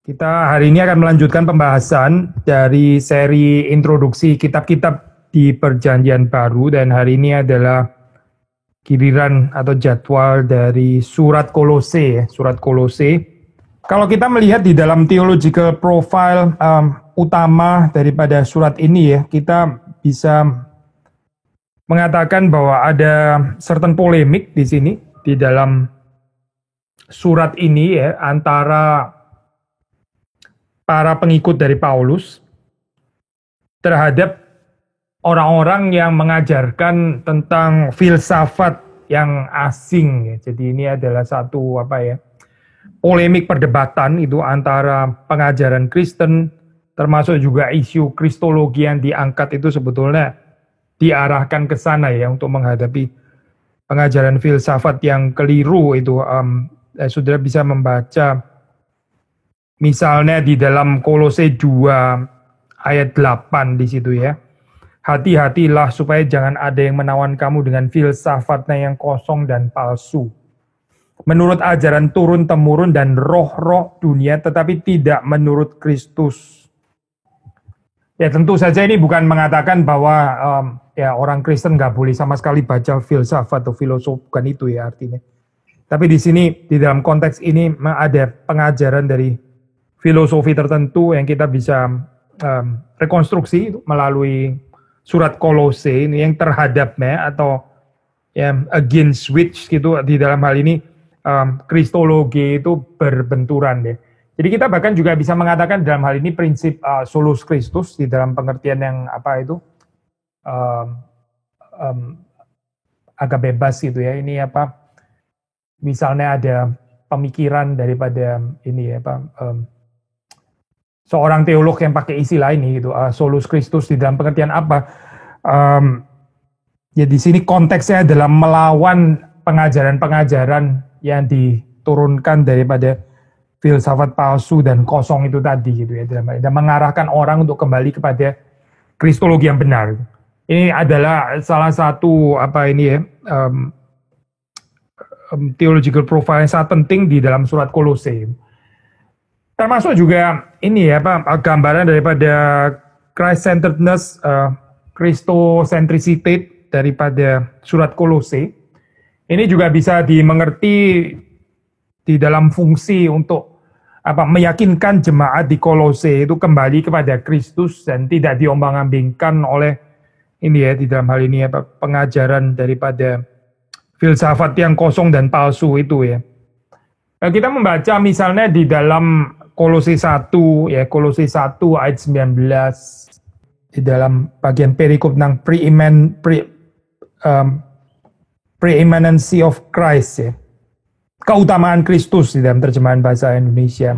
Kita hari ini akan melanjutkan pembahasan dari seri introduksi kitab-kitab di Perjanjian Baru, dan hari ini adalah giliran atau jadwal dari surat Kolose. Surat Kolose. Kalau kita melihat di dalam theological profile utama daripada surat ini, ya, kita bisa mengatakan bahwa ada certain polemik di sini di dalam surat ini, ya, antara para pengikut dari Paulus terhadap orang-orang yang mengajarkan tentang filsafat yang asing. Jadi ini adalah satu polemik perdebatan itu antara pengajaran Kristen, termasuk juga isu kristologi yang diangkat itu sebetulnya diarahkan ke sana, ya, untuk menghadapi pengajaran filsafat yang keliru itu. Saudara bisa membaca misalnya di dalam Kolose 2 ayat 8 di situ, ya. Hati-hatilah supaya jangan ada yang menawan kamu dengan filsafatnya yang kosong dan palsu, menurut ajaran turun-temurun dan roh-roh dunia, tetapi tidak menurut Kristus. Ya, tentu saja ini bukan mengatakan bahwa orang Kristen nggak boleh sama sekali baca filsafat atau filosofi, bukan itu, ya, artinya. Tapi di sini, di dalam konteks ini ada pengajaran dari filosofi tertentu yang kita bisa rekonstruksi melalui surat Kolose ini yang terhadapnya, atau against which gitu, di dalam hal ini kristologi itu berbenturan, deh. Jadi kita bahkan juga bisa mengatakan dalam hal ini prinsip solus Christus di dalam pengertian yang agak bebas gitu, ya. Ini misalnya ada pemikiran daripada ini, seorang teolog yang pakai istilah ini gitu, solus Christus di dalam pengertian apa? Ya, di sini konteksnya adalah melawan pengajaran-pengajaran yang diturunkan daripada filsafat palsu dan kosong itu tadi gitu, ya, dan mengarahkan orang untuk kembali kepada kristologi yang benar. Ini adalah salah satu theological profile yang sangat penting di dalam surat Kolose. Termasuk juga ini, gambaran daripada Christ-centeredness, Christocentricity daripada surat Kolose. Ini juga bisa dimengerti di dalam fungsi untuk meyakinkan jemaat di Kolose itu kembali kepada Kristus dan tidak diombang-ambingkan oleh ini, ya, di dalam hal ini pengajaran daripada filsafat yang kosong dan palsu itu, ya. Nah, kita membaca misalnya di dalam Kolose 1, ya, Kolose 1 ayat 19, di dalam bagian perikop tentang preeminency of Christ, ya. Keutamaan Kristus di dalam terjemahan bahasa Indonesia.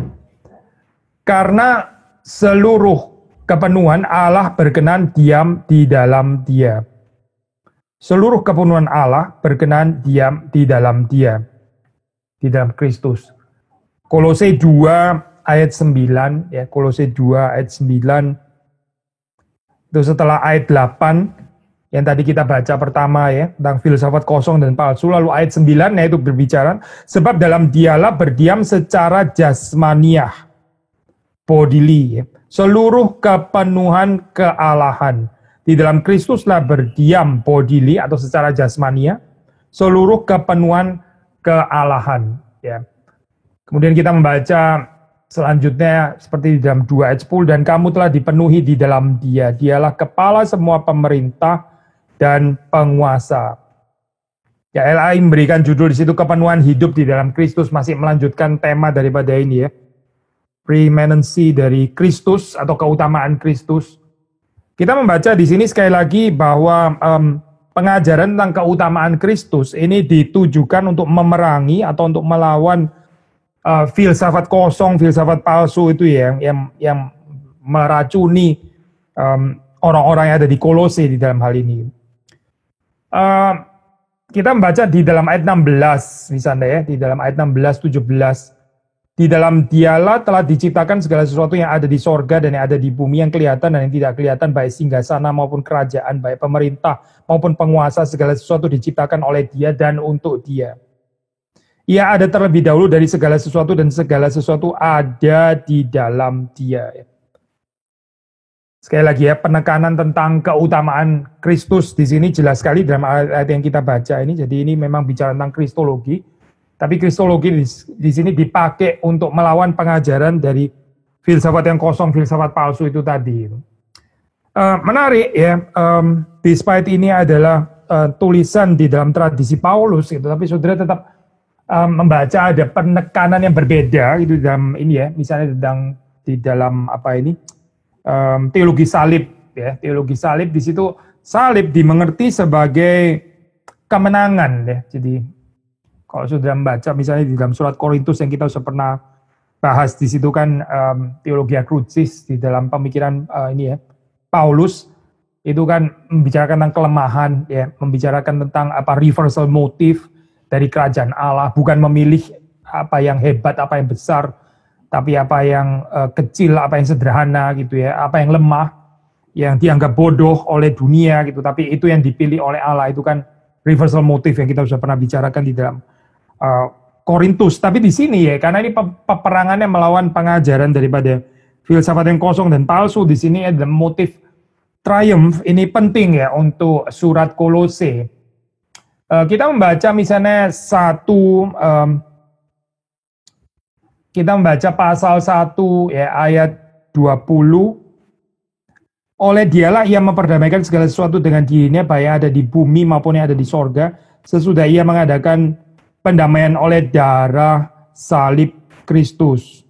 Karena seluruh kepenuhan Allah berkenan diam di dalam Dia. Seluruh kepenuhan Allah berkenan diam di dalam Dia, di dalam Kristus. Kolose 2 ayat 9, ya, Kolose 2 ayat 9, itu setelah ayat 8 yang tadi kita baca pertama, ya, tentang filsafat kosong dan palsu. Lalu ayat 9 yaitu berbicara sebab dalam Dialah berdiam secara jasmaniah, bodily, ya, seluruh kepenuhan kealahan. Di dalam Kristuslah berdiam bodily atau secara jasmania seluruh kepenuhan kealahan, ya. Kemudian kita membaca selanjutnya seperti di dalam 2 ayat 10, dan kamu telah dipenuhi di dalam Dia. Dialah kepala semua pemerintah dan penguasa. Ya, LAI memberikan judul di situ kepenuhan hidup di dalam Kristus, masih melanjutkan tema daripada ini, ya. Preeminency dari Kristus atau keutamaan Kristus. Kita membaca di sini sekali lagi bahwa pengajaran tentang keutamaan Kristus ini ditujukan untuk memerangi atau untuk melawan filsafat kosong, filsafat palsu itu, ya, yang meracuni orang-orang yang ada di Kolose di dalam hal ini. Kita membaca di dalam ayat 16 misalnya, ya, di dalam ayat 16, 17. Di dalam Dialah telah diciptakan segala sesuatu yang ada di sorga dan yang ada di bumi, yang kelihatan dan yang tidak kelihatan, baik singgasana maupun kerajaan, baik pemerintah maupun penguasa, segala sesuatu diciptakan oleh Dia dan untuk Dia. Ia ada terlebih dahulu dari segala sesuatu dan segala sesuatu ada di dalam Dia. Sekali lagi ya, penekanan tentang keutamaan Kristus di sini jelas sekali dalam ayat yang kita baca ini. Jadi ini memang bicara tentang kristologi. Tapi kristologi di sini dipakai untuk melawan pengajaran dari filsafat yang kosong, filsafat palsu itu tadi. Menarik ya, despite ini adalah tulisan di dalam tradisi Paulus, gitu, tapi saudara tetap membaca ada penekanan yang berbeda gitu dalam ini ya, misalnya di dalam apa ini teologi salib ya, teologi salib di situ salib dimengerti sebagai kemenangan ya. Jadi kalau sudah membaca misalnya di dalam surat Korintus yang kita sudah pernah bahas di situ kan teologia crucis di dalam pemikiran ini ya Paulus itu kan membicarakan tentang kelemahan ya, membicarakan tentang apa reversal motif dari kerajaan Allah, bukan memilih apa yang hebat, apa yang besar, tapi apa yang kecil, apa yang sederhana gitu ya, apa yang lemah, yang dianggap bodoh oleh dunia gitu, tapi itu yang dipilih oleh Allah, itu kan reversal motif yang kita sudah pernah bicarakan di dalam Korintus. Tapi di sini ya, karena ini peperangannya melawan pengajaran daripada filsafat yang kosong dan palsu, di sini ada motif triumph, ini penting ya untuk surat Kolose. Kita membaca misalnya kita membaca pasal 1 ya ayat 20. Oleh dialah ia memperdamaikan segala sesuatu dengan dirinya, baik yang ada di bumi maupun yang ada di sorga, sesudah ia mengadakan pendamaian oleh darah salib Kristus.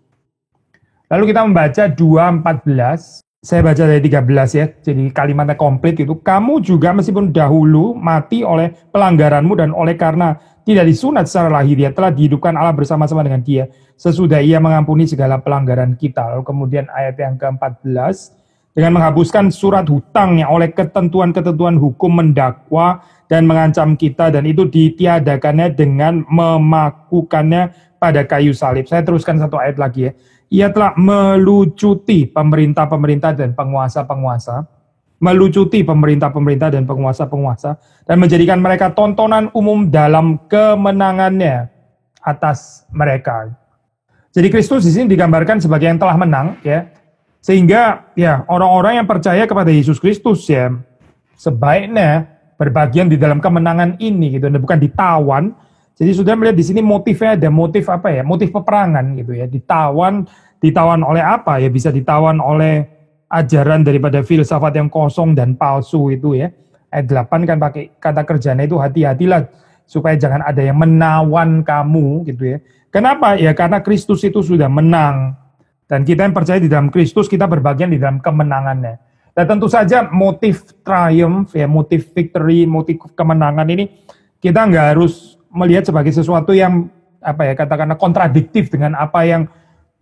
Lalu kita membaca 2:14. Saya baca dari 13 ya, jadi kalimatnya komplit itu. Kamu juga meskipun dahulu mati oleh pelanggaranmu dan oleh karena tidak disunat secara lahiriah telah dihidupkan Allah bersama-sama dengan Dia sesudah Ia mengampuni segala pelanggaran kita. Lalu kemudian ayat yang ke-14, dengan menghapuskan surat hutang yang oleh ketentuan-ketentuan hukum mendakwa dan mengancam kita, dan itu ditiadakannya dengan memakukannya pada kayu salib. Saya teruskan satu ayat lagi ya. Ia telah melucuti pemerintah-pemerintah dan penguasa-penguasa, melucuti pemerintah-pemerintah dan penguasa-penguasa, dan menjadikan mereka tontonan umum dalam kemenangannya atas mereka. Jadi Kristus di sini digambarkan sebagai yang telah menang, ya, sehingga ya orang-orang yang percaya kepada Yesus Kristus ya sebaiknya berbagian di dalam kemenangan ini, gitu, dan bukan ditawan. Jadi sudah melihat di sini motifnya ada motif apa ya? Motif peperangan gitu ya. Ditawan oleh apa ya? Bisa ditawan oleh ajaran daripada filsafat yang kosong dan palsu itu ya. Ayat 8 kan pakai kata kerjanya itu hati-hatilah supaya jangan ada yang menawan kamu gitu ya. Kenapa? Ya karena Kristus itu sudah menang. Dan kita yang percaya di dalam Kristus kita berbagian di dalam kemenangannya. Dan tentu saja motif triumph ya, motif victory, motif kemenangan ini kita nggak harus melihat sebagai sesuatu yang apa ya katakanlah kontradiktif dengan apa yang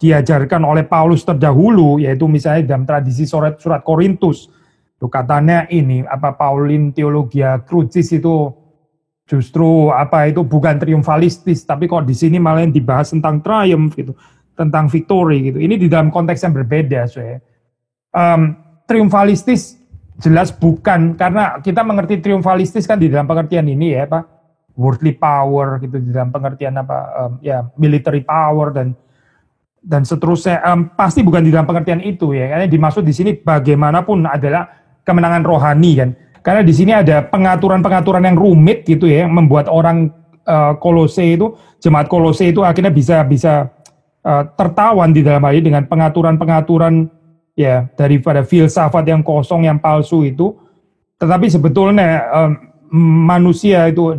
diajarkan oleh Paulus terdahulu, yaitu misalnya dalam tradisi surat Korintus. Itu katanya ini apa Paulin teologia crucis itu justru apa itu bukan triumfalistis, tapi kok di sini malah yang dibahas tentang triumph gitu, tentang victory gitu. Ini di dalam konteks yang berbeda, saya. Triumfalistis jelas bukan, karena kita mengerti triumfalistis kan di dalam pengertian ini ya Pak, worldly power gitu, di dalam pengertian apa ya military power dan seterusnya, pasti bukan di dalam pengertian itu ya, karena dimaksud di sini bagaimanapun adalah kemenangan rohani kan, karena di sini ada pengaturan-pengaturan yang rumit gitu ya, yang membuat orang Kolose itu, jemaat Kolose itu akhirnya bisa tertawan di dalam hal ini dengan pengaturan-pengaturan ya daripada filsafat yang kosong yang palsu itu, tetapi sebetulnya manusia itu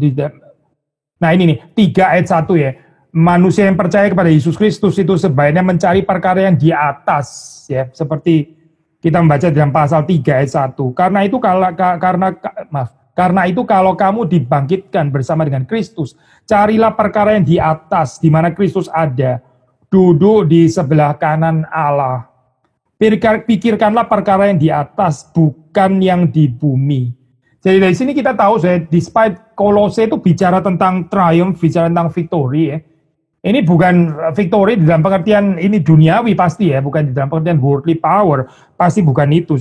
nah ini nih 3 ayat 1 ya. Manusia yang percaya kepada Yesus Kristus itu sebaiknya mencari perkara yang di atas ya, seperti kita membaca dalam pasal 3 ayat 1. Karena itu kalau kamu dibangkitkan bersama dengan Kristus, carilah perkara yang di atas di mana Kristus ada, duduk di sebelah kanan Allah. Pikirkanlah perkara yang di atas, bukan yang di bumi. Jadi dari sini kita tahu, despite Kolose itu bicara tentang triumph, bicara tentang victory ya. Ini bukan victory di dalam pengertian ini duniawi pasti ya, bukan di dalam pengertian worldly power, pasti bukan itu.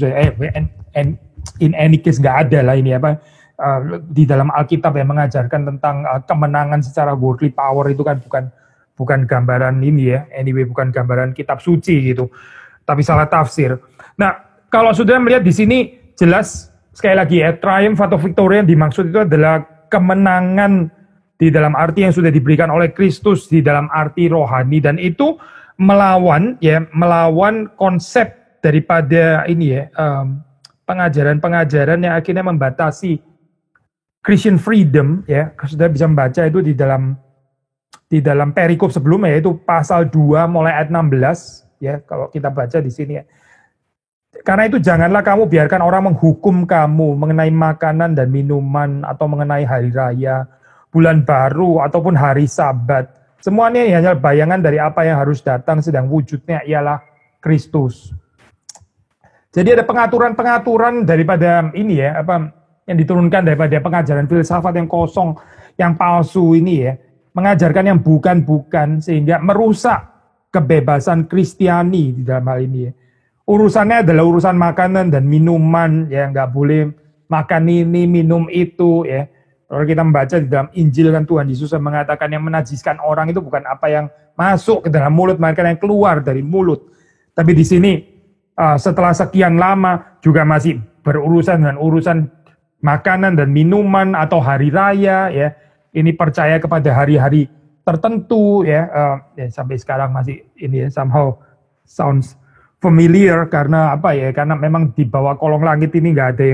In any case nggak ada lah ini apa. di dalam Alkitab yang mengajarkan tentang kemenangan secara worldly power itu kan bukan gambaran ini ya, anyway bukan gambaran kitab suci gitu, tapi salah tafsir. Nah, kalau sudah melihat di sini jelas sekali lagi ya, triumph atau victory yang dimaksud itu adalah kemenangan di dalam arti yang sudah diberikan oleh Kristus di dalam arti rohani, dan itu melawan konsep daripada ini ya, pengajaran-pengajaran yang akhirnya membatasi Christian freedom ya. Sudah bisa membaca itu di dalam perikop sebelumnya, yaitu pasal 2 mulai ayat 16 ya, kalau kita baca di sini ya. Karena itu janganlah kamu biarkan orang menghukum kamu mengenai makanan dan minuman, atau mengenai hari raya, bulan baru, ataupun hari Sabat. Semuanya hanya bayangan dari apa yang harus datang, sedang wujudnya ialah Kristus. Jadi ada pengaturan-pengaturan daripada ini ya, yang diturunkan daripada pengajaran filsafat yang kosong, yang palsu ini ya, mengajarkan yang bukan-bukan, sehingga merusak kebebasan Kristiani di dalam hal ini ya. Urusannya adalah urusan makanan dan minuman ya, nggak boleh makan ini, minum itu ya. Kalau kita membaca di dalam Injil kan Tuhan Yesus mengatakan yang menajiskan orang itu bukan apa yang masuk ke dalam mulut, melainkan yang keluar dari mulut. Tapi di sini setelah sekian lama juga masih berurusan dengan urusan makanan dan minuman atau hari raya ya. Ini percaya kepada hari-hari tertentu ya, sampai sekarang masih ini ya, somehow sounds familiar karena apa ya? Karena memang di bawah kolong langit ini nggak ada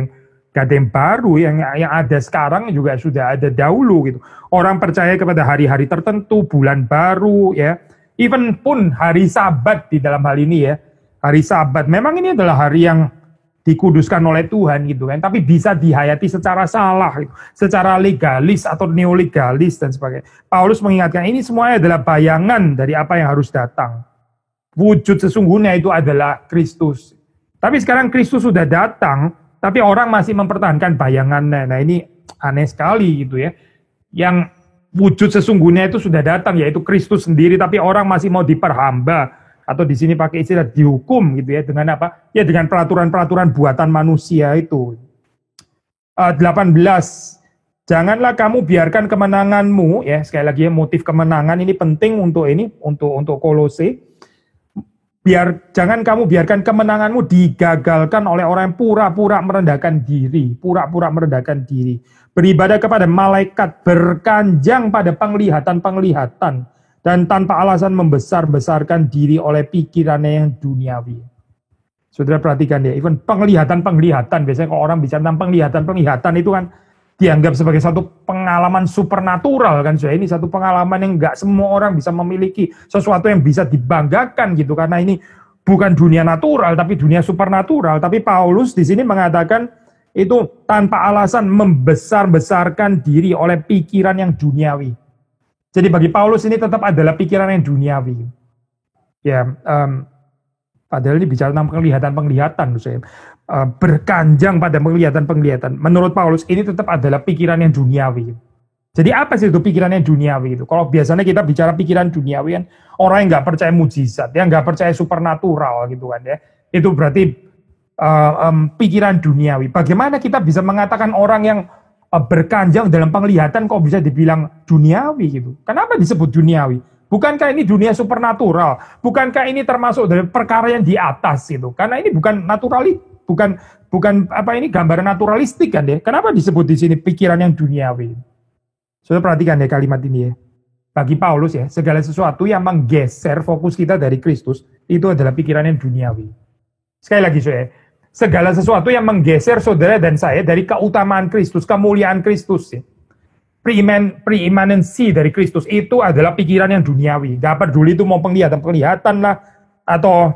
yang baru, yang ada sekarang juga sudah ada dahulu gitu. Orang percaya kepada hari-hari tertentu, bulan baru ya. Even pun hari Sabat di dalam hal ini ya. Hari Sabat, memang ini adalah hari yang dikuduskan oleh Tuhan gitu kan, tapi bisa dihayati secara salah, gitu, secara legalis atau neolegalis dan sebagainya. Paulus mengingatkan ini semuanya adalah bayangan dari apa yang harus datang. Wujud sesungguhnya itu adalah Kristus. Tapi sekarang Kristus sudah datang, tapi orang masih mempertahankan bayangannya. Nah ini aneh sekali gitu ya. Yang wujud sesungguhnya itu sudah datang, yaitu Kristus sendiri, tapi orang masih mau diperhamba. Atau di sini pakai istilah dihukum gitu ya, dengan apa? Ya dengan peraturan-peraturan buatan manusia itu. 18. Janganlah kamu biarkan kemenanganmu ya, sekali lagi ya, motif kemenangan ini penting untuk Kolose. Jangan kamu biarkan kemenanganmu digagalkan oleh orang yang pura-pura merendahkan diri, beribadah kepada malaikat, berkanjang pada penglihatan-penglihatan, dan tanpa alasan membesar-besarkan diri oleh pikirannya yang duniawi. Saudara perhatikan ya, even penglihatan-penglihatan, biasanya kalau orang bicara tentang penglihatan itu kan dianggap sebagai satu pengalaman supernatural kan. Ini satu pengalaman yang nggak semua orang bisa memiliki, sesuatu yang bisa dibanggakan gitu, karena ini bukan dunia natural tapi dunia supernatural. Tapi Paulus di sini mengatakan itu tanpa alasan membesar-besarkan diri oleh pikiran yang duniawi. Jadi bagi Paulus ini tetap adalah pikiran yang duniawi. Ya, padahal ini bicara tentang penglihatan-penglihatan, berkanjang pada penglihatan-penglihatan. Menurut Paulus ini tetap adalah pikiran yang duniawi. Jadi apa sih itu pikiran yang duniawi itu? Kalau biasanya kita bicara pikiran duniawi kan orang yang nggak percaya mujizat, yang nggak percaya supernatural gitu kan ya. Itu berarti pikiran duniawi. Bagaimana kita bisa mengatakan orang yang berkanjang dalam penglihatan kok bisa dibilang duniawi gitu? Kenapa disebut duniawi? Bukankah ini dunia supernatural? Bukankah ini termasuk dari perkara yang di atas gitu? Karena ini bukan naturalis, bukan apa ini gambaran naturalistik kan ya? Kenapa disebut di sini pikiran yang duniawi? Saudara perhatikan ya kalimat ini ya. Bagi Paulus ya, segala sesuatu yang menggeser fokus kita dari Kristus itu adalah pikiran yang duniawi. Sekali lagi saudara, segala sesuatu yang menggeser saudara dan saya dari keutamaan Kristus, kemuliaan Kristus ya. Preeminensi dari Kristus itu adalah pikiran yang duniawi. Gak peduli itu mau penglihatan lah, atau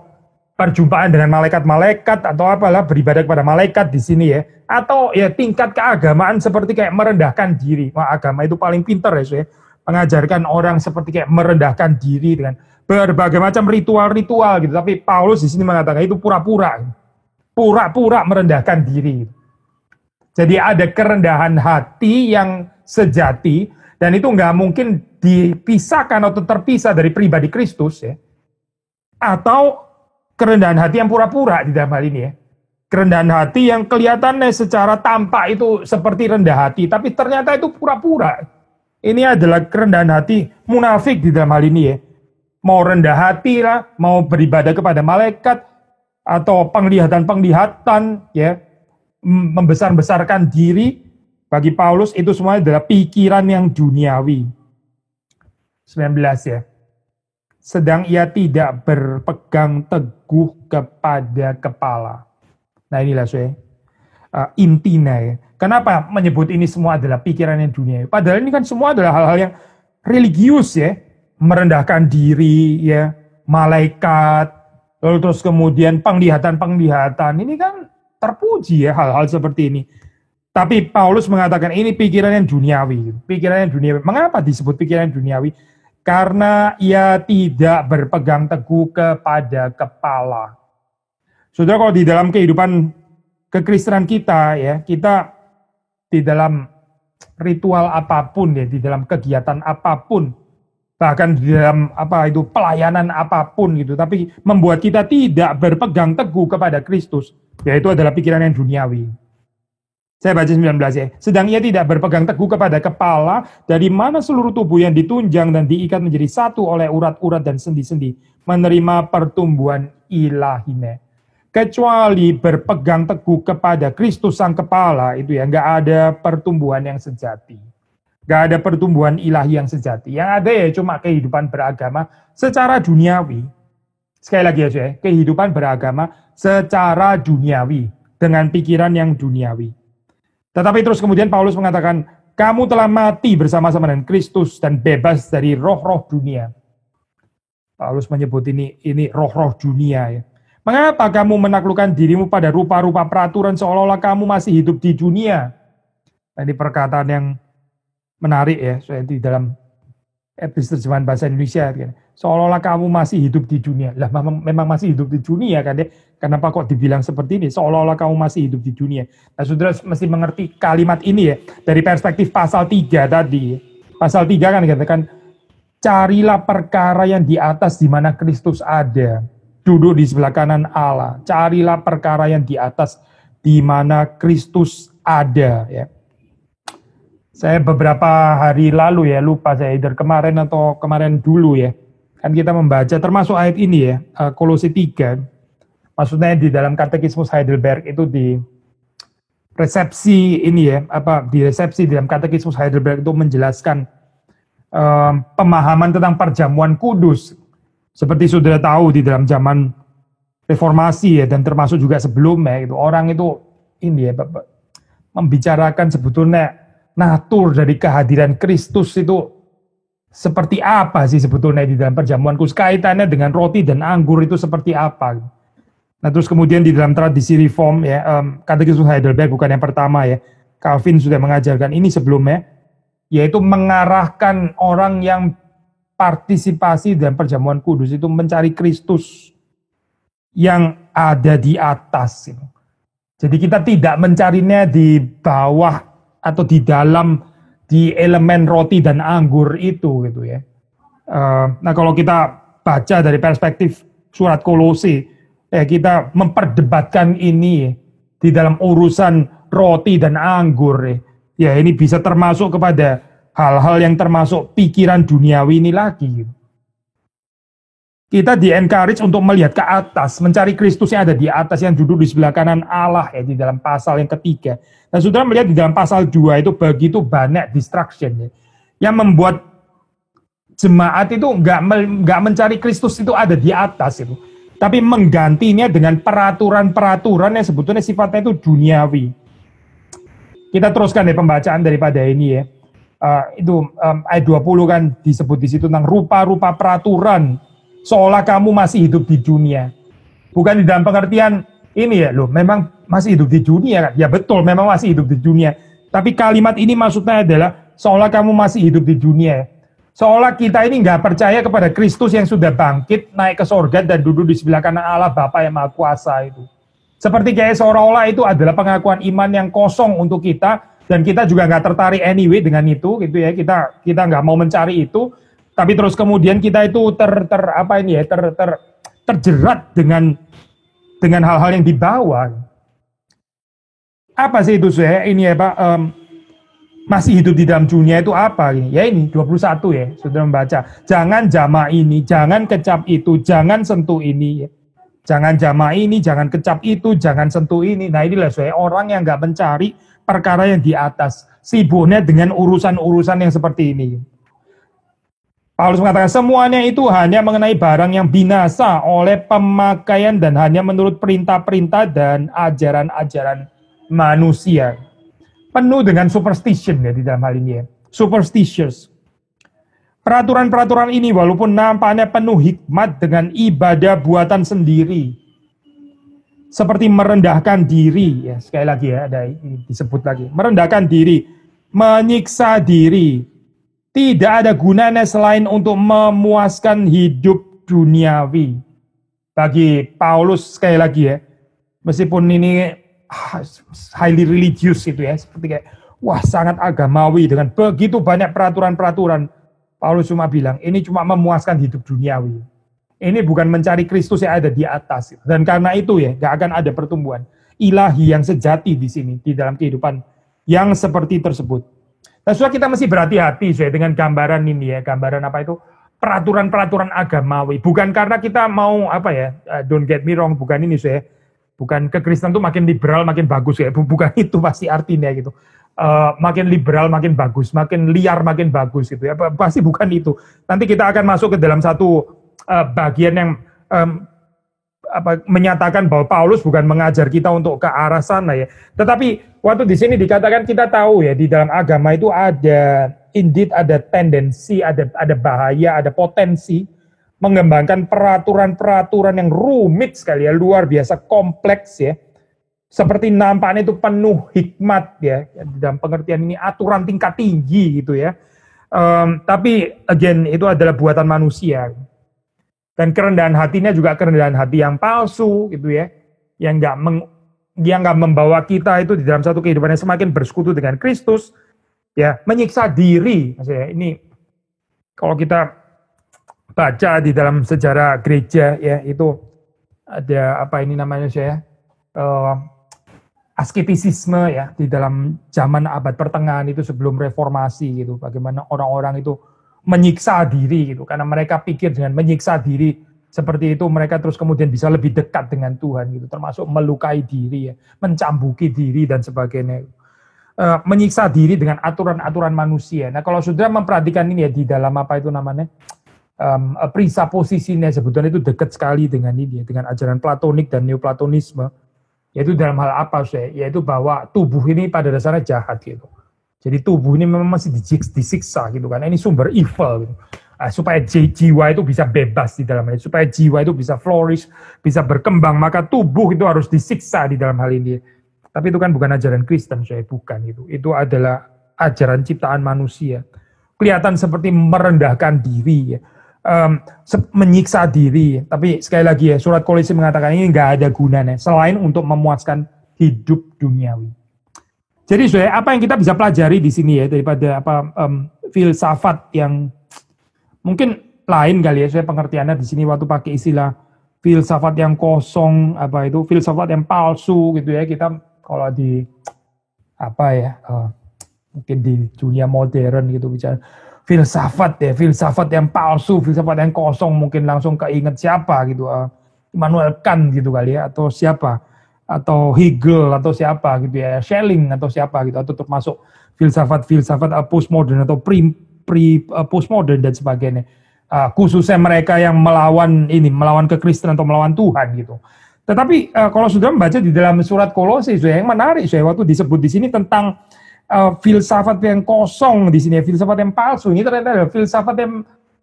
perjumpaan dengan malaikat-malaikat, atau apalah, beribadah kepada malaikat di sini ya, atau ya tingkat keagamaan seperti kayak merendahkan diri. Wah, agama itu paling pintar ya, mengajarkan orang seperti kayak merendahkan diri dengan berbagai macam ritual-ritual gitu. Tapi Paulus di sini mengatakan itu pura-pura merendahkan diri. Jadi ada kerendahan hati yang sejati, dan itu nggak mungkin dipisahkan atau terpisah dari pribadi Kristus ya. Atau kerendahan hati yang pura-pura di dalam hal ini ya. Kerendahan hati yang kelihatannya secara tampak itu seperti rendah hati, tapi ternyata itu pura-pura. Ini adalah kerendahan hati munafik di dalam hal ini ya. Mau rendah hati lah, mau beribadah kepada malaikat, atau penglihatan-penglihatan, ya, membesar-besarkan diri. Bagi Paulus itu semua adalah pikiran yang duniawi. 19 ya. Sedang ia tidak berpegang teguh kepada kepala. Nah inilah saya intinya ya. Kenapa menyebut ini semua adalah pikiran yang duniawi? Padahal ini kan semua adalah hal-hal yang religius ya. Merendahkan diri ya, malaikat, lalu terus kemudian penglihatan-penglihatan. Ini kan terpuji ya hal-hal seperti ini. Tapi Paulus mengatakan ini pikiran yang duniawi. Pikiran yang duniawi. Mengapa disebut pikiran yang duniawi? Karena ia tidak berpegang teguh kepada kepala. Saudara, kalau di dalam kehidupan kekristenan kita ya, kita di dalam ritual apapun ya, di dalam kegiatan apapun, bahkan di dalam pelayanan apapun gitu, tapi membuat kita tidak berpegang teguh kepada Kristus, yaitu adalah pikiran yang duniawi. Saya baca 19 ya. Sedang ia tidak berpegang teguh kepada kepala, dari mana seluruh tubuh yang ditunjang dan diikat menjadi satu oleh urat-urat dan sendi-sendi, menerima pertumbuhan ilahine. Kecuali berpegang teguh kepada Kristus sang kepala, itu ya, nggak ada pertumbuhan yang sejati. Nggak ada pertumbuhan ilahi yang sejati. Yang ada ya cuma kehidupan beragama secara duniawi. Sekali lagi ya, saya, kehidupan beragama secara duniawi, dengan pikiran yang duniawi. Tetapi terus kemudian Paulus mengatakan, kamu telah mati bersama-sama dengan Kristus dan bebas dari roh-roh dunia. Paulus menyebut ini roh-roh dunia ya. Mengapa kamu menaklukkan dirimu pada rupa-rupa peraturan seolah-olah kamu masih hidup di dunia? Nah, ini perkataan yang menarik ya, saya di dalam terjemahan bahasa Indonesia. Seolah-olah kamu masih hidup di dunia. Lah memang masih hidup di dunia kan ya. Kenapa kok dibilang seperti ini? Seolah-olah kamu masih hidup di dunia. Nah, saudara mesti mengerti kalimat ini ya. Dari perspektif pasal 3 tadi. Pasal 3 kan dikatakan, carilah perkara yang di atas di mana Kristus ada. Duduk di sebelah kanan Allah. Carilah perkara yang di atas di mana Kristus ada ya. Saya beberapa hari lalu ya, lupa saya, either kemarin atau kemarin dulu ya, kan kita membaca termasuk ayat ini ya, Kolose 3, maksudnya di dalam katekismus Heidelberg itu di resepsi ini ya, di resepsi dalam katekismus Heidelberg itu menjelaskan pemahaman tentang perjamuan kudus. Seperti saudara tahu di dalam zaman reformasi ya, dan termasuk juga sebelumnya, itu orang itu ini ya, membicarakan sebetulnya natur dari kehadiran Kristus itu seperti apa sih sebetulnya di dalam perjamuan kudus, kaitannya dengan roti dan anggur itu seperti apa. Nah terus kemudian di dalam tradisi reform ya, katekismus Heidelberg bukan yang pertama ya, Calvin sudah mengajarkan ini sebelumnya, yaitu mengarahkan orang yang partisipasi dalam perjamuan kudus itu mencari Kristus yang ada di atas. Jadi kita tidak mencarinya di bawah atau di dalam, di elemen roti dan anggur itu gitu ya. Nah kalau kita baca dari perspektif surat Kolose, kita memperdebatkan ini di dalam urusan roti dan anggur ya, ini bisa termasuk kepada hal-hal yang termasuk pikiran duniawi ini lagi. Kita di-encourage untuk melihat ke atas, mencari Kristus yang ada di atas, yang duduk di sebelah kanan Allah ya, di dalam pasal yang ketiga. Dan saudara melihat di dalam pasal 2 itu begitu banyak distraction ya, yang membuat jemaat itu nggak mencari Kristus itu ada di atas itu, tapi menggantinya dengan peraturan-peraturan yang sebetulnya sifatnya itu duniawi. Kita teruskan deh pembacaan daripada ini ya. Ayat 20 kan disebut di situ tentang rupa-rupa peraturan seolah kamu masih hidup di dunia. Bukan di dalam pengertian ini ya, loh memang masih hidup di dunia kan? Ya betul, memang masih hidup di dunia. Tapi kalimat ini maksudnya adalah seolah kamu masih hidup di dunia. Seolah kita ini nggak percaya kepada Kristus yang sudah bangkit, naik ke sorga dan duduk di sebelah kanan Allah Bapa yang Maha Kuasa itu. Seperti kayak seolah-olah itu adalah pengakuan iman yang kosong untuk kita, dan kita juga nggak tertarik anyway dengan itu gitu ya. Kita nggak mau mencari itu. Tapi terus kemudian kita itu terjerat dengan hal-hal yang dibawa. Apa sih itu saya? Ini ya Pak, masih hidup di dalam dunia itu apa? Ya ini 21 ya, sudah membaca. Jangan jama ini, jangan kecap itu, jangan sentuh ini. Ya. Jangan jama ini, jangan kecap itu, jangan sentuh ini. Nah inilah saya orang yang nggak mencari perkara yang di atas. Sibuknya dengan urusan-urusan yang seperti ini. Paulus mengatakan semuanya itu hanya mengenai barang yang binasa oleh pemakaian dan hanya menurut perintah-perintah dan ajaran-ajaran manusia. Penuh dengan superstition ya di dalam hal ini ya. Superstitious. Peraturan-peraturan ini walaupun nampaknya penuh hikmat dengan ibadah buatan sendiri. Seperti merendahkan diri. Ya, sekali lagi ya, ada disebut lagi. Merendahkan diri. Menyiksa diri. Tidak ada gunanya selain untuk memuaskan hidup duniawi. Bagi Paulus sekali lagi ya. Meskipun ini highly religious itu ya, seperti kayak wah sangat agamawi dengan begitu banyak peraturan-peraturan. Paulus cuma bilang ini cuma memuaskan hidup duniawi. Ini bukan mencari Kristus yang ada di atas. Dan karena itu ya gak akan ada pertumbuhan ilahi yang sejati di sini di dalam kehidupan yang seperti tersebut. Nah, sudah kita mesti berhati-hati dengan gambaran ini ya, gambaran apa itu peraturan-peraturan agamawi. Bukan karena kita mau apa ya, don't get me wrong, bukan ini saya. Bukan kekristenan itu makin liberal makin bagus ya, bukan itu pasti artinya gitu. Makin liberal makin bagus, makin liar makin bagus gitu ya, pasti bukan itu. Nanti kita akan masuk ke dalam satu bagian yang menyatakan bahwa Paulus bukan mengajar kita untuk ke arah sana ya. Tetapi waktu di sini dikatakan kita tahu ya di dalam agama itu ada indeed ada tendensi, ada bahaya, ada potensi mengembangkan peraturan-peraturan yang rumit sekali ya, luar biasa kompleks ya. Seperti nampaknya itu penuh hikmat ya, dalam pengertian ini aturan tingkat tinggi gitu ya. Tapi again itu adalah buatan manusia. Dan kerendahan hatinya juga kerendahan hati yang palsu gitu ya. Yang nggak membawa kita itu di dalam satu kehidupan yang semakin bersekutu dengan Kristus. Ya, menyiksa diri. Maksudnya ini kalau kita baca di dalam sejarah gereja ya itu ada apa ini namanya saya asketisisme ya di dalam zaman abad pertengahan itu sebelum reformasi gitu, bagaimana orang-orang itu menyiksa diri gitu karena mereka pikir dengan menyiksa diri seperti itu mereka terus kemudian bisa lebih dekat dengan Tuhan gitu, termasuk melukai diri ya, mencambuki diri dan sebagainya. Menyiksa diri dengan aturan-aturan manusia. Nah kalau sudah memperhatikan ini ya di dalam apa itu namanya presupposisinya sebetulnya itu dekat sekali dengan ini ya, dengan ajaran Platonik dan Neoplatonisme. Yaitu dalam hal apa saya? Yaitu bahwa tubuh ini pada dasarnya jahat gitu. Jadi tubuh ini memang masih disiksa gitu kan. Ini sumber evil gitu. Supaya jiwa itu bisa bebas di dalamnya, supaya jiwa itu bisa flourish, bisa berkembang, maka tubuh itu harus disiksa di dalam hal ini. Tapi itu kan bukan ajaran Kristen, saya bukan itu. Itu adalah ajaran ciptaan manusia. Kelihatan seperti merendahkan diri ya. Menyiksa diri. Tapi sekali lagi ya, surat Kolose mengatakan ini nggak ada gunanya selain untuk memuaskan hidup duniawi. Jadi apa yang kita bisa pelajari di sini ya daripada filsafat yang mungkin lain kali ya, saya pengertiannya di sini waktu pakai istilah filsafat yang kosong, filsafat yang palsu gitu ya, kita kalau di mungkin di dunia modern gitu bicara filsafat yang palsu, filsafat yang kosong, mungkin langsung keinget siapa gitu, Immanuel Kant gitu kali ya, atau siapa, atau Hegel atau siapa gitu ya, Schelling atau siapa gitu, atau termasuk filsafat postmodern atau postmodern dan sebagainya, khususnya mereka yang melawan kekristenan atau melawan Tuhan gitu. Tetapi kalau sudah membaca di dalam surat Kolose, yang menarik waktu disebut di sini tentang filsafat yang kosong di sini, filsafat yang palsu, ini ternyata adalah filsafat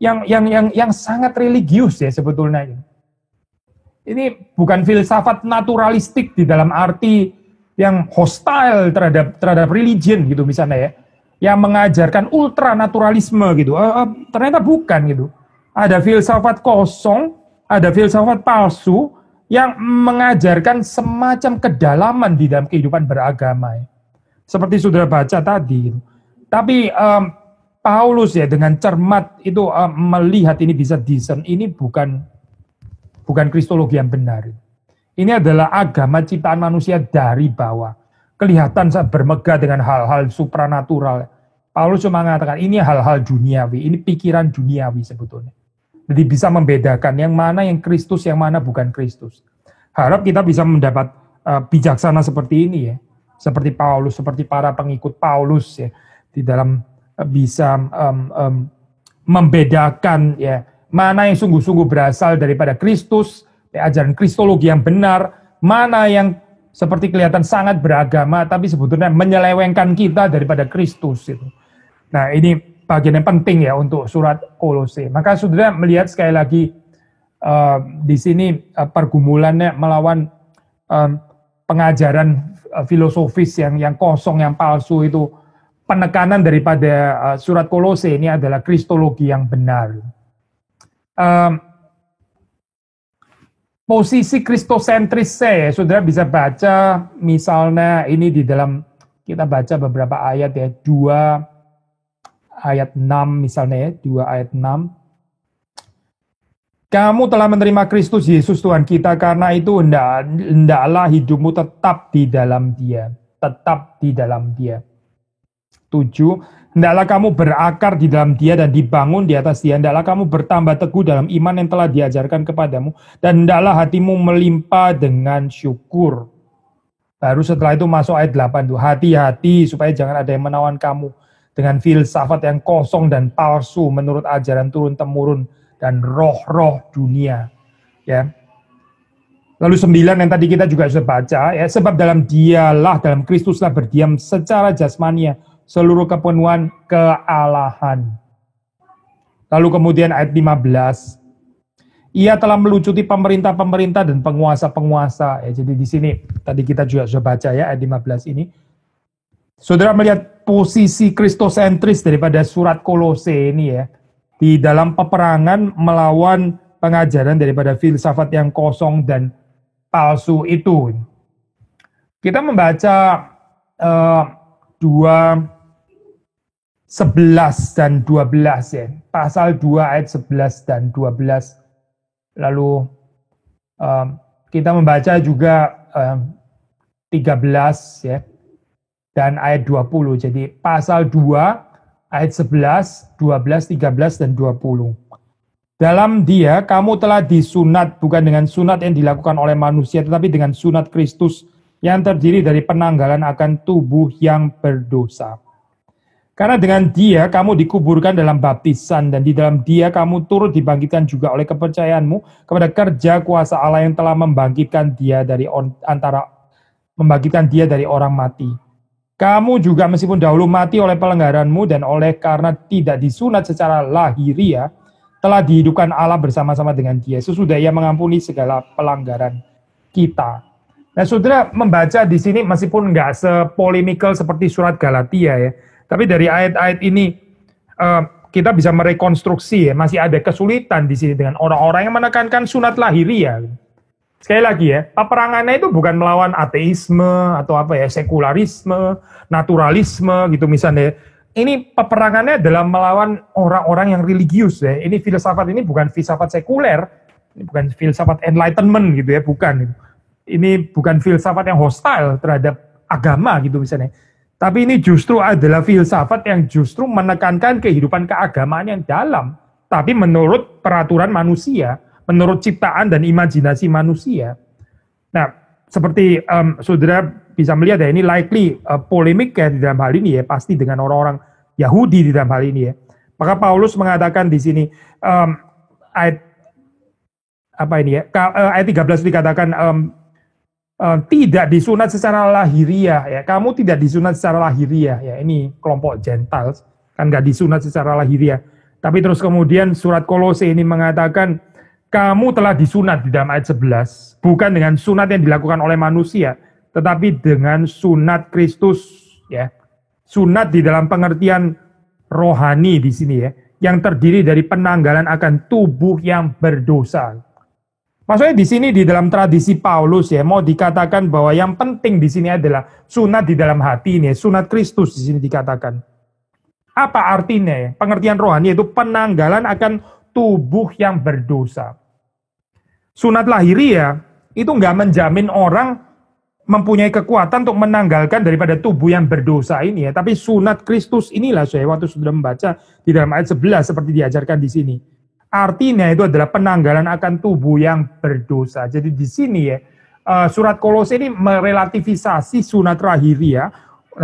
yang sangat religius ya sebetulnya. Ini bukan filsafat naturalistik di dalam arti yang hostile terhadap religion gitu misalnya ya, yang mengajarkan ultranaturalisme gitu. Ternyata bukan gitu. Ada filsafat kosong, ada filsafat palsu yang mengajarkan semacam kedalaman di dalam kehidupan beragama ya. Seperti sudah baca tadi. Tapi Paulus ya dengan cermat itu melihat ini, bisa discern, ini bukan kristologi yang benar. Ini adalah agama ciptaan manusia dari bawah. kelihatan bermegah dengan hal-hal supranatural. Paulus cuma mengatakan ini hal-hal duniawi, ini pikiran duniawi sebetulnya. Jadi bisa membedakan yang mana yang Kristus, yang mana bukan Kristus. Harap kita bisa mendapat bijaksana seperti ini ya, seperti Paulus, seperti para pengikut Paulus ya, di dalam bisa membedakan ya mana yang sungguh-sungguh berasal daripada Kristus, ajaran kristologi yang benar, mana yang seperti kelihatan sangat beragama, tapi sebetulnya menyelewengkan kita daripada Kristus itu. Nah, ini bagian yang penting ya untuk surat Kolose. Maka saudara melihat sekali lagi di sini pergumulannya melawan pengajaran filosofis yang kosong, yang palsu itu. Penekanan daripada surat Kolose ini adalah kristologi yang benar. Posisi kristosentris saya, saudara bisa baca misalnya ini di dalam, kita baca beberapa ayat ya, 2 ayat 6 misalnya ya, 2 ayat 6. Kamu telah menerima Kristus Yesus Tuhan kita, karena itu hendaklah hidupmu tetap di dalam Dia. Tetap di dalam Dia. 7. Hendaklah kamu berakar di dalam Dia dan dibangun di atas Dia. Hendaklah kamu bertambah teguh dalam iman yang telah diajarkan kepadamu. Dan hendaklah hatimu melimpah dengan syukur. Baru setelah itu masuk ayat 8 tuh. Hati-hati supaya jangan ada yang menawan kamu dengan filsafat yang kosong dan palsu menurut ajaran turun-temurun dan roh-roh dunia. Ya. Lalu 9 yang tadi kita juga sudah baca ya, sebab dalam Dialah, dalam Kristuslah berdiam secara jasmania seluruh kepenuhan kealahan. Lalu kemudian ayat 15. Ia telah melucuti pemerintah-pemerintah dan penguasa-penguasa. Ya, jadi di sini tadi kita juga sudah baca ya ayat 15 ini. Saudara melihat posisi kristosentris daripada surat Kolose ini ya. Di dalam peperangan melawan pengajaran daripada filsafat yang kosong dan palsu itu. Kita membaca 2:11 dan 12 ya. Pasal 2 ayat 11 dan 12. Lalu kita membaca juga 13 ya. Dan ayat 20. Jadi pasal 2 ayat 11, 12, 13 dan 20. Dalam Dia kamu telah disunat bukan dengan sunat yang dilakukan oleh manusia, tetapi dengan sunat Kristus yang terdiri dari penanggalan akan tubuh yang berdosa. Karena dengan Dia kamu dikuburkan dalam baptisan, dan di dalam Dia kamu turut dibangkitkan juga oleh kepercayaanmu kepada kerja kuasa Allah yang telah membangkitkan Dia dari orang mati. Kamu juga meskipun dahulu mati oleh pelanggaranmu dan oleh karena tidak disunat secara lahiriah, telah dihidupkan Allah bersama-sama dengan Dia sesudah Ia mengampuni segala pelanggaran kita. Nah, saudara membaca di sini meskipun nggak sepolemikal seperti surat Galatia ya, tapi dari ayat-ayat ini kita bisa merekonstruksi ya, masih ada kesulitan di sini dengan orang-orang yang menekankan sunat lahiriah. Sekali lagi ya, peperangannya itu bukan melawan ateisme atau apa ya, sekularisme, naturalisme gitu misalnya. Ini peperangannya adalah melawan orang-orang yang religius ya. Ini filsafat ini bukan filsafat sekuler, ini bukan filsafat enlightenment gitu ya, bukan. Ini bukan filsafat yang hostile terhadap agama gitu misalnya. Tapi ini justru adalah filsafat yang justru menekankan kehidupan keagamaan yang dalam, tapi menurut peraturan manusia, menurut ciptaan dan imajinasi manusia. Nah, seperti saudara bisa melihat ya, ini likely polemik ya di dalam hal ini ya, pasti dengan orang-orang Yahudi di dalam hal ini ya. Maka Paulus mengatakan di sini ayat apa ini ya? Ayat 13 dikatakan tidak disunat secara lahiriah ya. Kamu tidak disunat secara lahiriah ya. Ini kelompok Gentiles kan nggak disunat secara lahiriah. Tapi terus kemudian surat Kolose ini mengatakan kamu telah disunat di dalam ayat 11, bukan dengan sunat yang dilakukan oleh manusia, tetapi dengan sunat Kristus, ya. Sunat di dalam pengertian rohani di sini ya, yang terdiri dari penanggalan akan tubuh yang berdosa. Maksudnya di sini di dalam tradisi Paulus ya, mau dikatakan bahwa yang penting di sini adalah sunat di dalam hati ini, sunat Kristus di sini dikatakan. Apa artinya ya? Pengertian rohani itu penanggalan akan tubuh yang berdosa. Sunat lahiriah itu nggak menjamin orang mempunyai kekuatan untuk menanggalkan daripada tubuh yang berdosa ini ya. Tapi sunat Kristus inilah saya waktu sudah membaca di dalam ayat 11 seperti diajarkan di sini. Artinya itu adalah penanggalan akan tubuh yang berdosa. Jadi di sini ya, surat Kolose ini merelativisasi sunat lahiriah,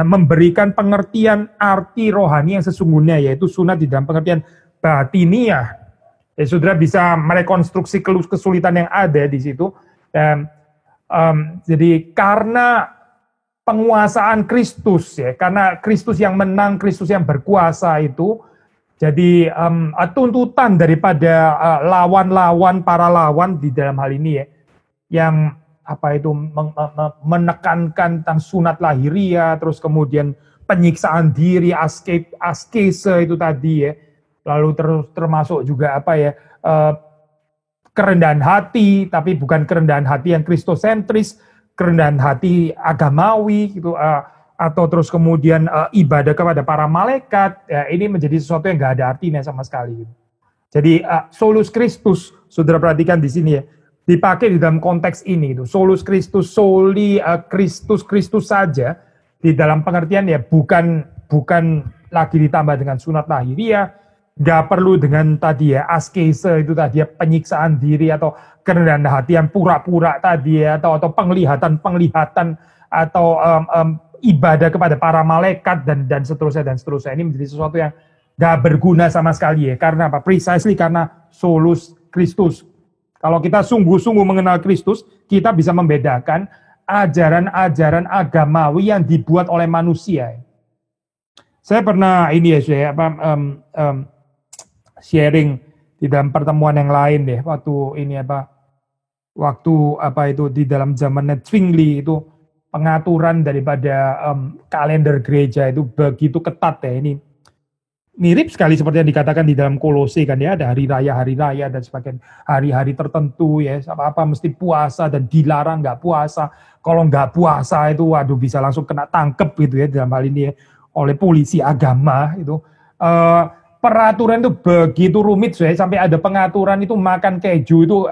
memberikan pengertian arti rohani yang sesungguhnya, yaitu sunat di dalam pengertian batiniah. Ya, saudara bisa merekonstruksi kesulitan yang ada di situ. Dan, jadi karena penguasaan Kristus ya, karena Kristus yang menang, Kristus yang berkuasa itu, jadi tuntutan daripada lawan-lawan, para lawan di dalam hal ini ya, yang menekankan tentang sunat lahiriah, terus kemudian penyiksaan diri, askese itu tadi ya. Lalu termasuk juga kerendahan hati, tapi bukan kerendahan hati yang kristosentris, kerendahan hati agamawi gitu, atau terus kemudian ibadah kepada para malaikat. Ya, ini menjadi sesuatu yang nggak ada artinya sama sekali. Jadi solus Christus, saudara perhatikan di sini ya, dipakai di dalam konteks ini itu. Solus Christus, soli Kristus saja, di dalam pengertian ya bukan lagi ditambah dengan sunat lahiriah. Nggak perlu dengan tadi ya askese itu tadi ya, penyiksaan diri atau kerendahan hati yang pura-pura tadi ya, atau penglihatan atau ibadah kepada para malaikat dan seterusnya. Ini menjadi sesuatu yang nggak berguna sama sekali ya. Karena apa? Precisely karena solus Kristus. Kalau kita sungguh-sungguh mengenal Kristus, kita bisa membedakan ajaran-ajaran agamawi yang dibuat oleh manusia. Saya pernah sharing di dalam pertemuan yang lain deh, waktu di dalam zaman Zwingli itu pengaturan daripada kalender gereja itu begitu ketat ya. Ini mirip sekali seperti yang dikatakan di dalam Kolose kan ya, ada hari raya dan sebagainya, hari-hari tertentu ya, apa mesti puasa dan dilarang nggak puasa. Kalau nggak puasa itu waduh bisa langsung kena tangkep gitu ya dalam hal ini ya, oleh polisi agama itu. Peraturan itu begitu rumit sampai ada pengaturan itu makan keju itu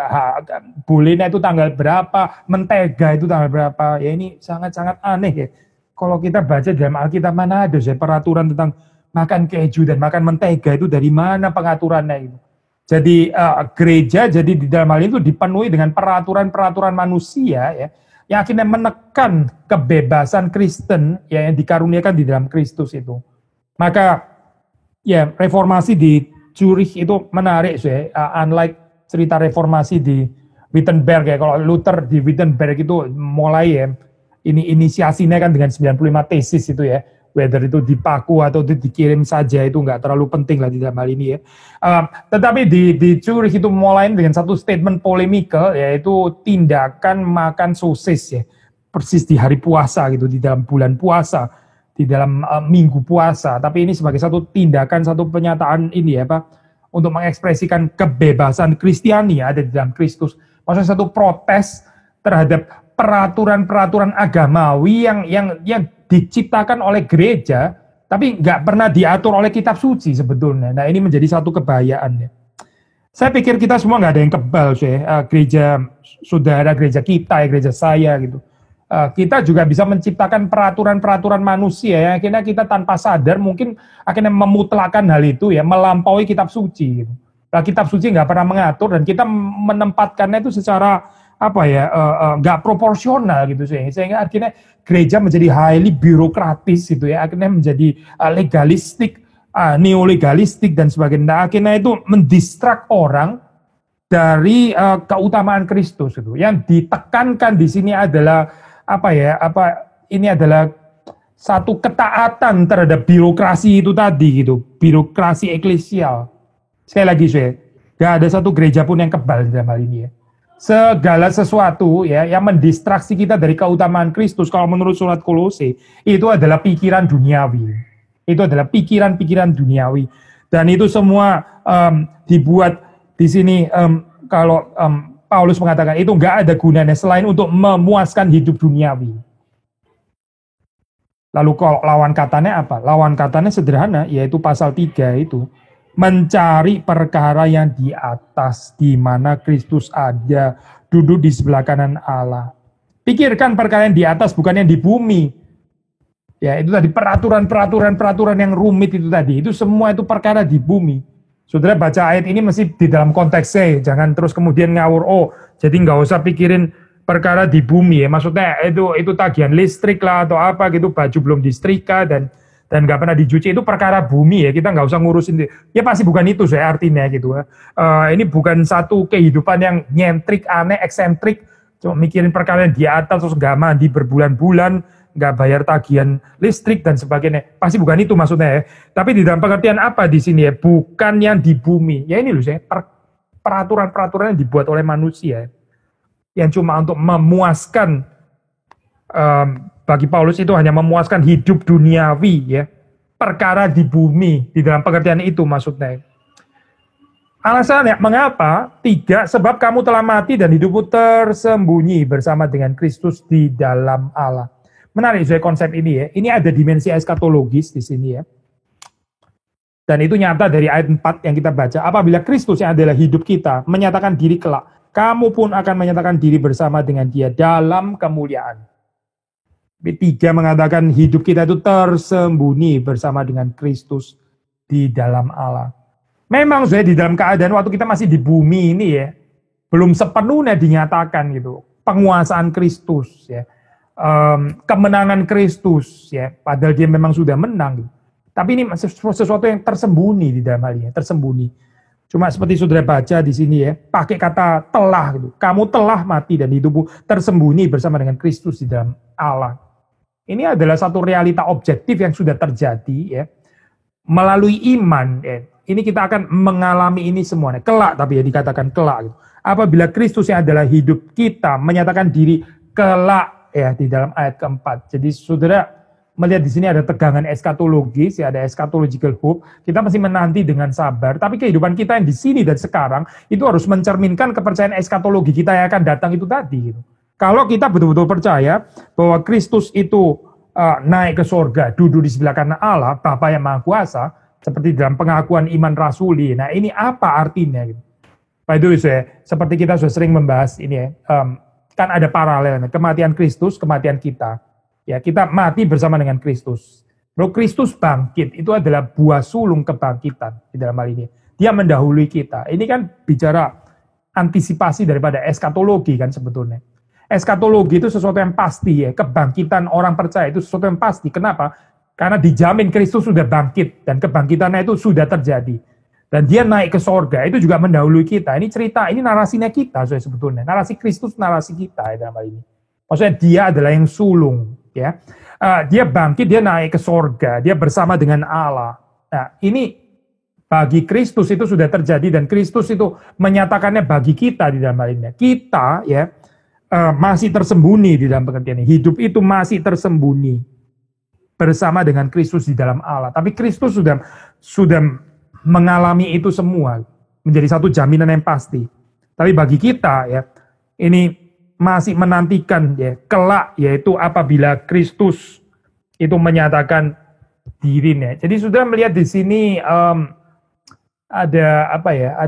bolehnya itu tanggal berapa, mentega itu tanggal berapa. Ya ini sangat-sangat aneh ya. Kalau kita baca dalam Alkitab mana ada peraturan tentang makan keju dan makan mentega itu, dari mana pengaturannya itu. Jadi gereja jadi di dalam hal itu dipenuhi dengan peraturan-peraturan manusia ya, yang akhirnya menekan kebebasan Kristen ya, yang dikaruniakan di dalam Kristus itu. Maka ya, reformasi di Zurich itu menarik sih. Unlike cerita reformasi di Wittenberg ya. Kalau Luther di Wittenberg itu mulai ya, ini inisiasinya kan dengan 95 tesis itu ya. Whether itu dipaku atau itu dikirim saja itu nggak terlalu penting lah di dalam hal ini ya. Tetapi di Zurich itu mulai dengan satu statement polemikal, yaitu tindakan makan sosis ya. Persis di hari puasa gitu, di dalam bulan puasa, di dalam minggu puasa. Tapi ini sebagai satu tindakan, satu pernyataan ini ya untuk mengekspresikan kebebasan Kristiani ada di dalam Kristus. Maksudnya satu protes terhadap peraturan-peraturan agamawi yang diciptakan oleh gereja, tapi nggak pernah diatur oleh kitab suci sebetulnya. Nah ini menjadi satu kebahayaan ya. Saya pikir kita semua nggak ada yang kebal gereja saudara, gereja kita, gereja saya gitu. Kita juga bisa menciptakan peraturan-peraturan manusia ya, akhirnya kita tanpa sadar mungkin akhirnya memutlakan hal itu ya, melampaui kitab suci gitu. Nah, kitab suci nggak pernah mengatur dan kita menempatkannya itu secara nggak proporsional gitu sehingga akhirnya gereja menjadi highly birokratis gitu ya, akhirnya menjadi legalistik, neolegalistik dan sebagainya. Nah, akhirnya itu mendistrak orang dari keutamaan Kristus itu. Yang ditekankan di sini adalah ini adalah satu ketaatan terhadap birokrasi itu tadi gitu, birokrasi eklesial. Sekali lagi gak ada satu gereja pun yang kebal dalam hal ini ya. Segala sesuatu ya yang mendistraksi kita dari keutamaan Kristus, kalau menurut surat Kolose itu adalah pikiran duniawi. Itu adalah pikiran-pikiran duniawi, dan itu semua dibuat di sini kalau Paulus mengatakan itu nggak ada gunanya selain untuk memuaskan hidup duniawi. Lalu kalau lawan katanya apa? Lawan katanya sederhana, yaitu pasal 3 itu. Mencari perkara yang di atas, di mana Kristus ada, duduk di sebelah kanan Allah. Pikirkan perkara yang di atas, bukan yang di bumi. Ya, itu tadi peraturan yang rumit itu tadi. Itu semua itu perkara di bumi. Saudara baca ayat ini mesti di dalam konteksnya, jangan terus kemudian ngawur. Oh, jadi nggak usah pikirin perkara di bumi ya. Maksudnya itu tagihan listrik lah atau apa gitu, baju belum disetrika dan nggak pernah dicuci, itu perkara bumi ya. Kita nggak usah ngurusin. Ya pasti bukan itu saya artinya gitu. Ini bukan satu kehidupan yang nyentrik, aneh, eksentrik. Cuma mikirin perkara yang di atas terus nggak mandi berbulan-bulan, nggak bayar tagihan listrik dan sebagainya. Pasti bukan itu maksudnya ya. Tapi di dalam pengertian apa di sini ya? Bukan yang di bumi. Ya ini loh saya, peraturan-peraturan yang dibuat oleh manusia. Yang cuma untuk memuaskan, bagi Paulus itu hanya memuaskan hidup duniawi ya. Perkara di bumi, di dalam pengertian itu maksudnya. Alasannya, mengapa? 3, sebab kamu telah mati dan hidupmu tersembunyi bersama dengan Kristus di dalam Allah. Menarik saya konsep ini ya. Ini ada dimensi eskatologis di sini ya. Dan itu nyata dari ayat 4 yang kita baca. Apabila Kristus yang adalah hidup kita menyatakan diri kelak, kamu pun akan menyatakan diri bersama dengan Dia dalam kemuliaan. 3 mengatakan hidup kita itu tersembunyi bersama dengan Kristus di dalam Allah. Memang saya di dalam keadaan waktu kita masih di bumi ini ya, belum sepenuhnya dinyatakan gitu. Penguasaan Kristus ya. Kemenangan Kristus ya, padahal Dia memang sudah menang gitu. Tapi ini sesuatu yang tersembunyi di dalam hal ini, tersembunyi. Cuma seperti saudara baca di sini ya, pakai kata telah gitu. Kamu telah mati dan hidupmu tersembunyi bersama dengan Kristus di dalam Allah. Ini adalah satu realita objektif yang sudah terjadi ya. Melalui iman ya. Ini kita akan mengalami ini semuanya. Kelak tapi ya dikatakan kelak gitu. Apabila Kristus yang adalah hidup kita menyatakan diri kelak ya di dalam ayat keempat. Jadi saudara melihat di sini ada tegangan eskatologis, ya ada eschatological hope. Kita masih menanti dengan sabar, tapi kehidupan kita yang di sini dan sekarang itu harus mencerminkan kepercayaan eskatologi kita yang akan datang itu tadi. Gitu. Kalau kita betul-betul percaya bahwa Kristus itu naik ke sorga, duduk di sebelah kanan Allah, Bapa yang Maha Kuasa, seperti dalam pengakuan iman rasuli. Nah ini apa artinya? Gitu. By the way, seperti kita sudah sering membahas ini ya, kan ada paralelnya, kematian Kristus, kematian kita. Ya, kita mati bersama dengan Kristus. Lalu Kristus bangkit, itu adalah buah sulung kebangkitan di dalam hal ini. Dia mendahului kita. Ini kan bicara antisipasi daripada eskatologi kan sebetulnya. Eskatologi itu sesuatu yang pasti ya, kebangkitan orang percaya itu sesuatu yang pasti. Kenapa? Karena dijamin Kristus sudah bangkit dan kebangkitannya itu sudah terjadi. Dan dia naik ke sorga, itu juga mendahului kita. Ini cerita, ini narasinya kita sebetulnya. Narasi Kristus, narasi kita dalam hal ini. Maksudnya dia adalah yang sulung. Ya, dia bangkit, dia naik ke sorga, dia bersama dengan Allah. Nah, ini bagi Kristus itu sudah terjadi dan Kristus itu menyatakannya bagi kita di dalam hal ini. Kita ya masih tersembunyi di dalam pengertian ini. Hidup itu masih tersembunyi bersama dengan Kristus di dalam Allah. Tapi Kristus sudah mengalami itu semua menjadi satu jaminan yang pasti. Tapi bagi kita ya ini masih menantikan ya kelak, yaitu apabila Kristus itu menyatakan dirinya. Jadi sudah melihat di sini ada apa ya?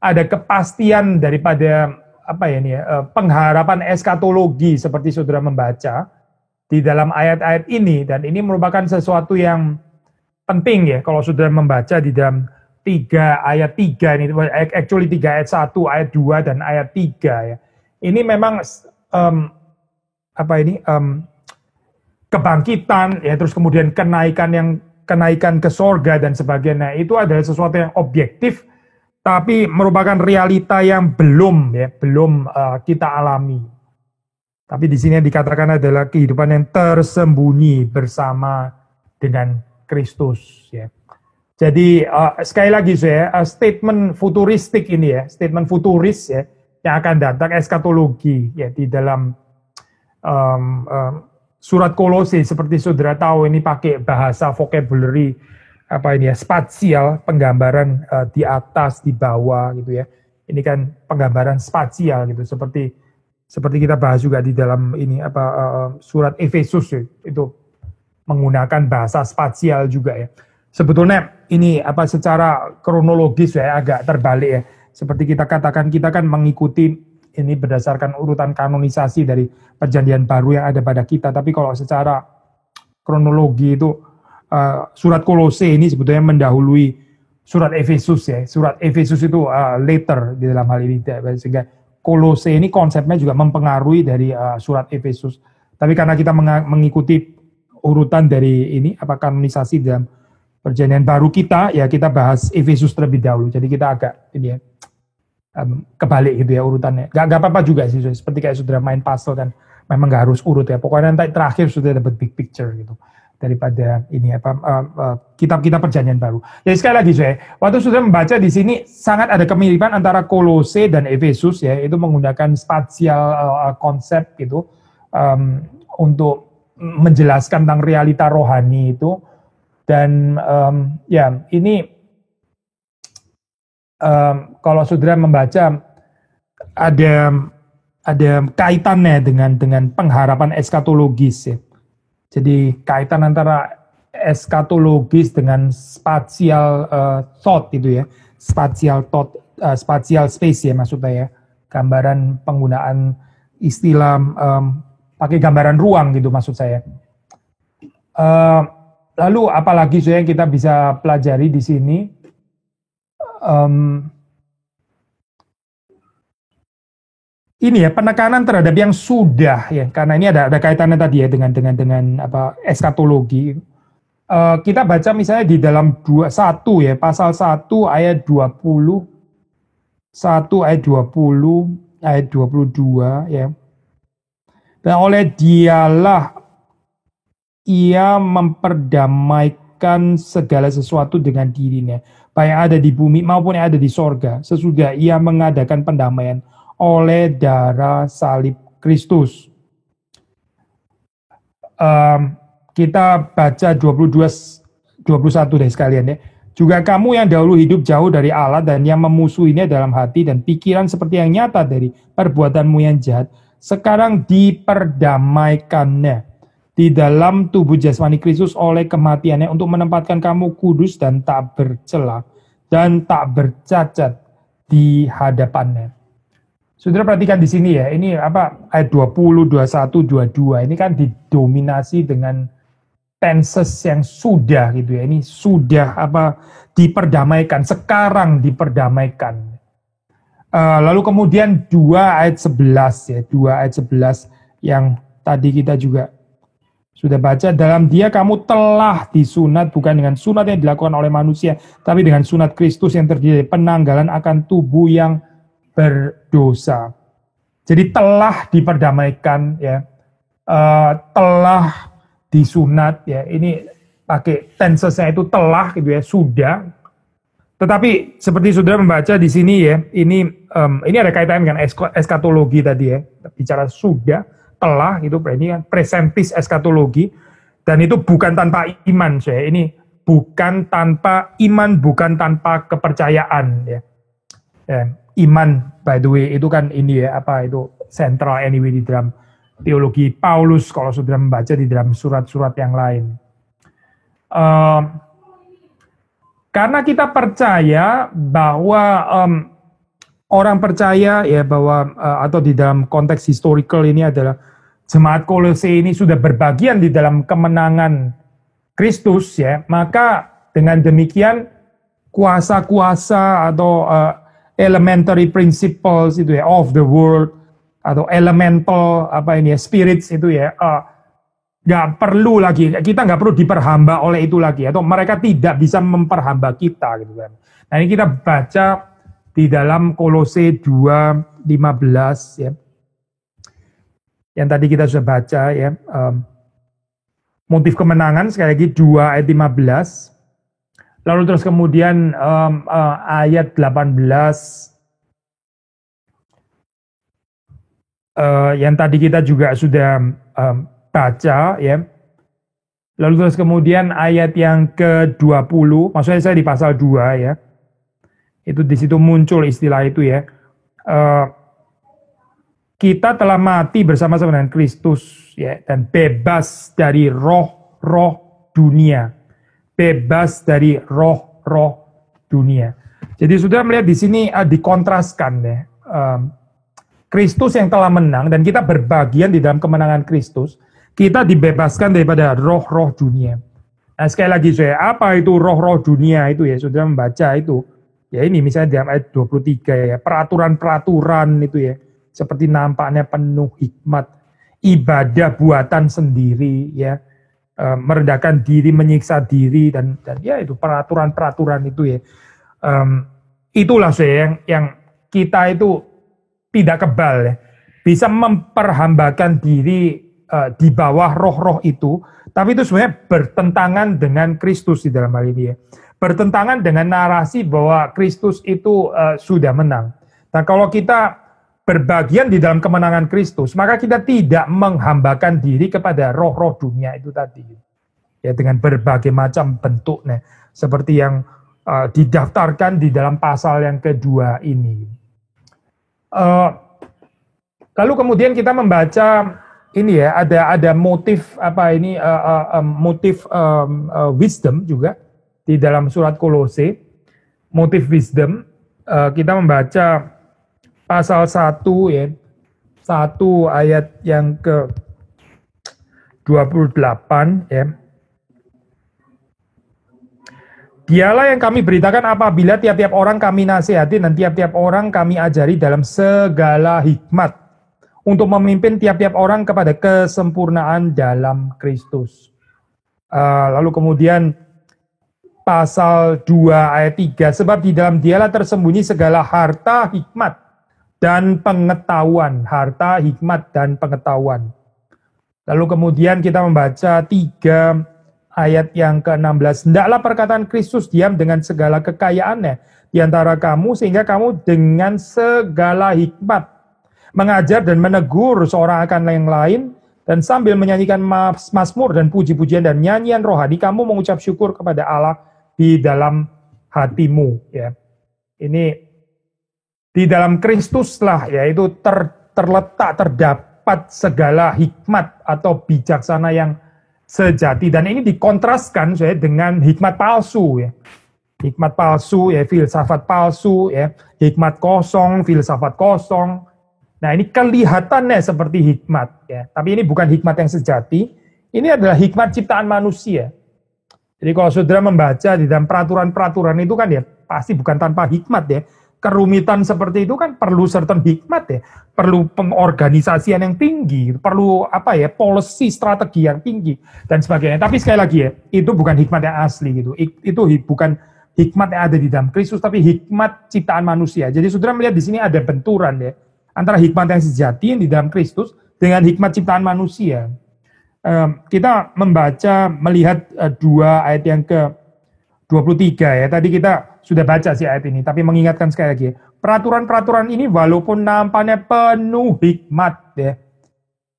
Ada kepastian daripada apa ya ini ya, pengharapan eskatologi seperti saudara membaca di dalam ayat-ayat ini, dan ini merupakan sesuatu yang penting ya kalau saudara membaca di dalam 3 ayat 3 ini, actually 3 ayat 1, ayat 2 dan ayat 3 ya. Ini memang kebangkitan ya, terus kemudian kenaikan ke sorga dan sebagainya, itu adalah sesuatu yang objektif tapi merupakan realita yang belum kita alami. Tapi di sini yang dikatakan adalah kehidupan yang tersembunyi bersama dengan Kristus ya. Jadi sekali lagi statement futuristik ini ya, statement futuris ya yang akan datang eskatologi ya di dalam surat Kolose seperti saudara tahu ini pakai bahasa vocabulary spasial, penggambaran di atas, di bawah gitu ya. Ini kan penggambaran spasial gitu seperti kita bahas juga di dalam ini surat Efesus itu menggunakan bahasa spasial juga ya. Sebetulnya ini secara kronologis ya agak terbalik ya. Seperti kita katakan, kita kan mengikuti ini berdasarkan urutan kanonisasi dari perjanjian baru yang ada pada kita. Tapi kalau secara kronologi itu surat Kolose ini sebetulnya mendahului surat Efesus ya. Surat Efesus itu later di dalam hal ini, sehingga Kolose ini konsepnya juga mempengaruhi dari surat Efesus. Tapi karena kita mengikuti urutan dari ini kanonisasi dalam perjanjian baru kita, ya kita bahas Efesus terlebih dahulu. Jadi kita agak ini ya, kebalik gitu ya urutannya. Gak apa-apa juga sih, seperti kayak saudara main puzzle kan, memang gak harus urut ya. Pokoknya nanti terakhir sudah dapat big picture gitu daripada ini kitab-kitab perjanjian baru. Jadi sekali lagi waktu sudah membaca di sini sangat ada kemiripan antara Kolose dan Efesus ya, itu menggunakan spasial konsep gitu untuk menjelaskan tentang realita rohani itu. Dan ya ini kalau saudara membaca ada kaitannya dengan pengharapan eskatologis ya. Jadi kaitan antara eskatologis dengan spatial thought itu ya, spatial space ya maksudnya ya, gambaran penggunaan istilah pakai gambaran ruang gitu maksud saya. Lalu apalagi yang kita bisa pelajari di sini? Ini ya penekanan terhadap yang sudah ya, karena ini ada kaitannya tadi ya dengan eskatologi. Kita baca misalnya di dalam 1 ya, pasal 1 ayat 20, 1 ayat 20, ayat 22 ya. Dan oleh dialah ia memperdamaikan segala sesuatu dengan dirinya, baik yang ada di bumi maupun yang ada di sorga, sesudah ia mengadakan pendamaian oleh darah salib Kristus. Kita baca 21 deh sekalian ya. Juga kamu yang dahulu hidup jauh dari Allah dan yang memusuhinya dalam hati dan pikiran seperti yang nyata dari perbuatanmu yang jahat, sekarang diperdamaikannya di dalam tubuh jasmani Kristus oleh kematiannya untuk menempatkan kamu kudus dan tak bercela dan tak bercacat di hadapannya. Saudara perhatikan di sini ya, ini ayat 20, 21, 22 ini kan didominasi dengan tenses yang sudah gitu ya. Ini sudah diperdamaikan, sekarang diperdamaikan. Lalu kemudian 2 ayat 11 ya, 2 ayat 11 yang tadi kita juga sudah baca, dalam dia kamu telah disunat bukan dengan sunat yang dilakukan oleh manusia, tapi dengan sunat Kristus yang terdiri dari penanggalan akan tubuh yang berdosa. Jadi telah diperdamaikan ya, telah disunat ya. Ini pakai tensesnya itu telah gitu ya, sudah. Tetapi seperti saudara membaca di sini ya, ini ada kaitan dengan eskatologi tadi ya. Bicara sudah, telah gitu, ini kan presentis eskatologi, dan itu bukan tanpa iman saya. Ini bukan tanpa iman, bukan tanpa kepercayaan ya. Iman by the way itu kan ini ya, itu sentral anyway di dalam teologi Paulus kalau saudara membaca di dalam surat-surat yang lain. Karena kita percaya bahwa orang percaya ya bahwa atau di dalam konteks historical ini adalah jemaat Kolose ini sudah berbagian di dalam kemenangan Kristus ya, maka dengan demikian kuasa-kuasa atau elementary principles itu ya, of the world atau elemental spirits itu ya, nggak perlu lagi, kita nggak perlu diperhamba oleh itu lagi, atau mereka tidak bisa memperhamba kita gitu kan. Nah ini kita baca di dalam Kolose 2:15 ya, yang tadi kita sudah baca ya, motif kemenangan sekali lagi 2 ayat 15. Lalu terus kemudian ayat 18 yang tadi kita juga sudah baca ya. Lalu terus kemudian ayat yang ke-20, maksudnya saya di pasal 2 ya. Itu di situ muncul istilah itu ya. Kita telah mati bersama-sama dengan Kristus ya, dan bebas dari roh-roh dunia. Bebas dari roh-roh dunia. Jadi sudah melihat di sini dikontraskan ya, Kristus yang telah menang dan kita berbagian di dalam kemenangan Kristus, kita dibebaskan daripada roh-roh dunia. Nah, sekali lagi saya, apa itu roh-roh dunia itu ya? Sudah membaca itu. Ya ini misalnya di ayat 23 ya, peraturan-peraturan itu ya, seperti nampaknya penuh hikmat, ibadah buatan sendiri ya, merendahkan diri, menyiksa diri dan ya itu peraturan-peraturan itu ya. Itulah saya yang kita itu tidak kebal ya, bisa memperhambakan diri di bawah roh-roh itu, tapi itu sebenarnya bertentangan dengan Kristus di dalam hal ini ya. Bertentangan dengan narasi bahwa Kristus itu sudah menang. Nah kalau kita berbagian di dalam kemenangan Kristus, maka kita tidak menghambakan diri kepada roh-roh dunia itu tadi. Ya dengan berbagai macam bentuknya, seperti yang didaftarkan di dalam pasal yang kedua ini. Lalu kemudian kita membaca ini ya, ada motif apa ini, motif wisdom juga di dalam surat Kolose, motif wisdom. Kita membaca pasal 1 ya, 1 ayat yang ke 28 ya. Dialah yang kami beritakan apabila tiap-tiap orang kami nasihati dan tiap-tiap orang kami ajari dalam segala hikmat untuk memimpin tiap-tiap orang kepada kesempurnaan dalam Kristus. Lalu kemudian pasal 2 ayat 3, sebab di dalam dialah tersembunyi segala harta hikmat dan pengetahuan, harta hikmat dan pengetahuan. Lalu kemudian kita membaca 3 ayat yang ke-16, hendaklah perkataan Kristus diam dengan segala kekayaannya di antara kamu, sehingga kamu dengan segala hikmat mengajar dan menegur seorang akan yang lain, dan sambil menyanyikan mazmur dan puji-pujian dan nyanyian rohani, kamu mengucap syukur kepada Allah di dalam hatimu. Ya, ini di dalam Kristuslah ya itu terdapat segala hikmat atau bijaksana yang sejati, dan ini dikontraskan saya dengan hikmat palsu ya. Hikmat palsu ya, filsafat palsu ya, hikmat kosong, filsafat kosong. Nah, ini kelihatannya seperti hikmat ya, tapi ini bukan hikmat yang sejati. Ini adalah hikmat ciptaan manusia. Jadi kalau saudara membaca di dalam peraturan-peraturan itu kan ya pasti bukan tanpa hikmat ya. Kerumitan seperti itu kan perlu certain hikmat ya, perlu pengorganisasian yang tinggi, perlu apa ya, policy strategi yang tinggi dan sebagainya. Tapi sekali lagi ya, itu bukan hikmat yang asli gitu. Itu bukan hikmat yang ada di dalam Kristus, tapi hikmat ciptaan manusia. Jadi saudara melihat di sini ada benturan ya antara hikmat yang sejati yang di dalam Kristus dengan hikmat ciptaan manusia. Kita melihat 2 ayat yang ke 23 ya. Tadi kita sudah baca sih ayat ini, tapi mengingatkan sekali lagi, peraturan-peraturan ini walaupun nampaknya penuh hikmat ya,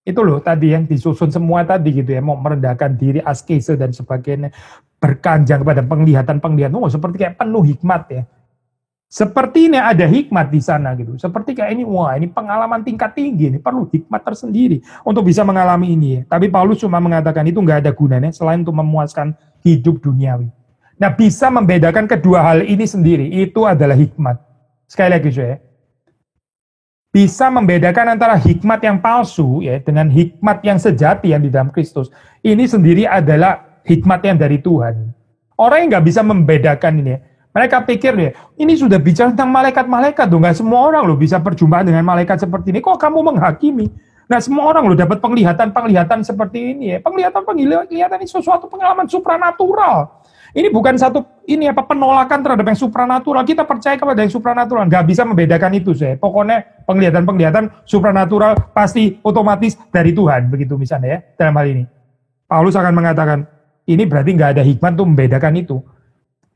itu loh tadi yang disusun semua tadi gitu ya, mau merendahkan diri, askese dan sebagainya, berkanjang pada penglihatan-penglihatan, seperti kayak penuh hikmat ya. Seperti ini ada hikmat di sana gitu, seperti kayak ini, wah ini pengalaman tingkat tinggi, ini perlu hikmat tersendiri untuk bisa mengalami ini ya. Tapi Paulus cuma mengatakan itu nggak ada gunanya selain untuk memuaskan hidup duniawi. Nah, bisa membedakan kedua hal ini sendiri, itu adalah hikmat. Sekali lagi saya, bisa membedakan antara hikmat yang palsu ya dengan hikmat yang sejati yang di dalam Kristus. Ini sendiri adalah hikmat yang dari Tuhan. Orang yang nggak bisa membedakan ini ya, mereka pikir ya, ini sudah bicara tentang malaikat-malaikat, nggak semua orang loh bisa perjumpaan dengan malaikat seperti ini. Kok kamu menghakimi? Nah, semua orang loh dapat penglihatan-penglihatan seperti ini ya. Penglihatan ini sesuatu pengalaman supranatural. Ini bukan penolakan terhadap yang supranatural. Kita percaya kepada yang supranatural. Nggak bisa membedakan itu saya. Pokoknya penglihatan-penglihatan supranatural pasti otomatis dari Tuhan. Begitu misalnya ya, dalam hal ini. Paulus akan mengatakan, ini berarti nggak ada hikmat untuk membedakan itu.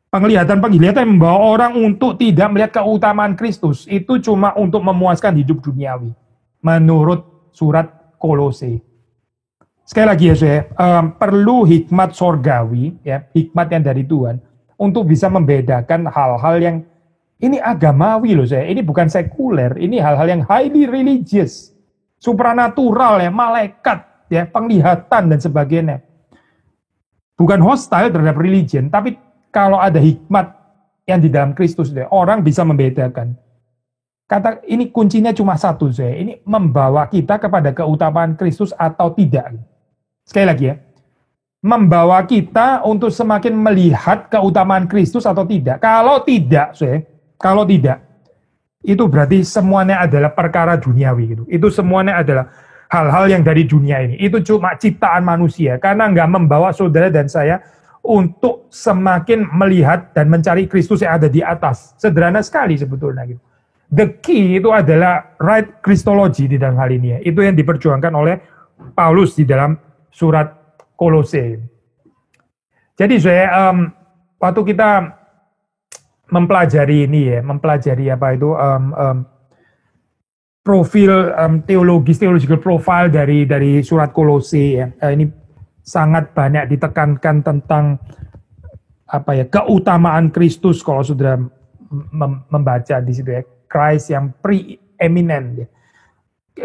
Penglihatan-penglihatan yang membawa orang untuk tidak melihat keutamaan Kristus. Itu cuma untuk memuaskan hidup duniawi. Menurut surat Kolose. Sekali lagi ya saya, perlu hikmat sorgawi, ya, hikmat yang dari Tuhan, untuk bisa membedakan hal-hal yang, ini agamawi loh saya, ini bukan sekuler, ini hal-hal yang highly religious, supranatural ya, malaikat, ya, penglihatan dan sebagainya. Bukan hostile terhadap religion, tapi kalau ada hikmat yang di dalam Kristus, ya, orang bisa membedakan. Kata ini kuncinya cuma satu, saya. Ini membawa kita kepada keutamaan Kristus atau tidak. Sekali lagi ya. Membawa kita untuk semakin melihat keutamaan Kristus atau tidak. Kalau tidak, saya, kalau tidak, itu berarti semuanya adalah perkara duniawi gitu. Itu semuanya adalah hal-hal yang dari dunia ini. Itu cuma ciptaan manusia karena nggak membawa saudara dan saya untuk semakin melihat dan mencari Kristus yang ada di atas. Sederhana sekali sebetulnya gitu. The key itu adalah right Christology di dalam hal ini ya. Itu yang diperjuangkan oleh Paulus di dalam surat Kolose. Jadi saya waktu kita mempelajari ini ya, mempelajari apa itu profil theological profile dari surat Kolose ya. Ini sangat banyak ditekankan tentang apa ya, keutamaan Kristus kalau sudah membaca di situ ya. Christ yang preeminent ya.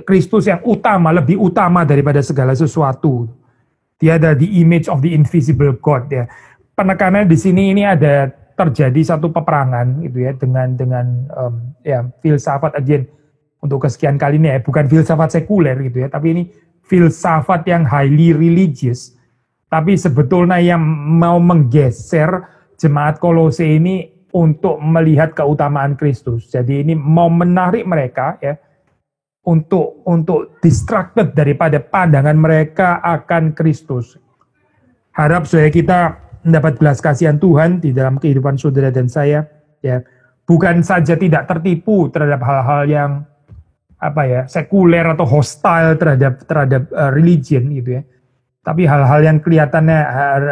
Kristus yang utama, lebih utama daripada segala sesuatu. Dia ada the image of the invisible God ya. Penekanannya di sini ini ada terjadi satu peperangan gitu ya dengan ya filsafat again untuk kesekian kali ini ya, bukan filsafat sekuler gitu ya, tapi ini filsafat yang highly religious, tapi sebetulnya yang mau menggeser jemaat Kolose ini untuk melihat keutamaan Kristus. Jadi ini mau menarik mereka ya untuk distracted daripada pandangan mereka akan Kristus. Harap supaya kita mendapat belas kasihan Tuhan di dalam kehidupan saudara dan saya ya. Bukan saja tidak tertipu terhadap hal-hal yang apa ya, sekuler atau hostile terhadap religion gitu ya. Tapi hal-hal yang kelihatannya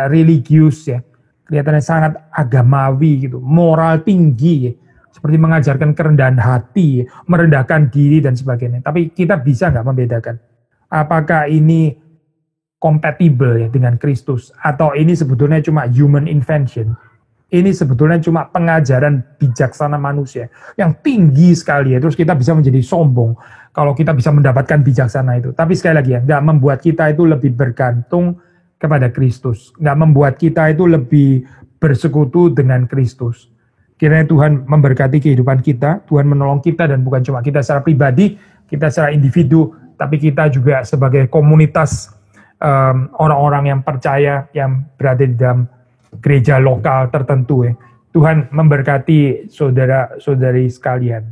religius ya. Kelihatannya sangat agamawi gitu, moral tinggi, seperti mengajarkan kerendahan hati, merendahkan diri dan sebagainya. Tapi kita bisa nggak membedakan apakah ini kompatibel ya dengan Kristus atau ini sebetulnya cuma human invention? Ini sebetulnya cuma pengajaran bijaksana manusia yang tinggi sekali ya. Terus kita bisa menjadi sombong kalau kita bisa mendapatkan bijaksana itu. Tapi sekali lagi ya, nggak membuat kita itu lebih bergantung kepada Kristus, nggak membuat kita itu lebih bersekutu dengan Kristus. Kiranya Tuhan memberkati kehidupan kita, Tuhan menolong kita, dan bukan cuma kita secara pribadi, kita secara individu, tapi kita juga sebagai komunitas orang-orang yang percaya, yang berada di dalam gereja lokal tertentu ya. Tuhan memberkati saudara-saudari sekalian.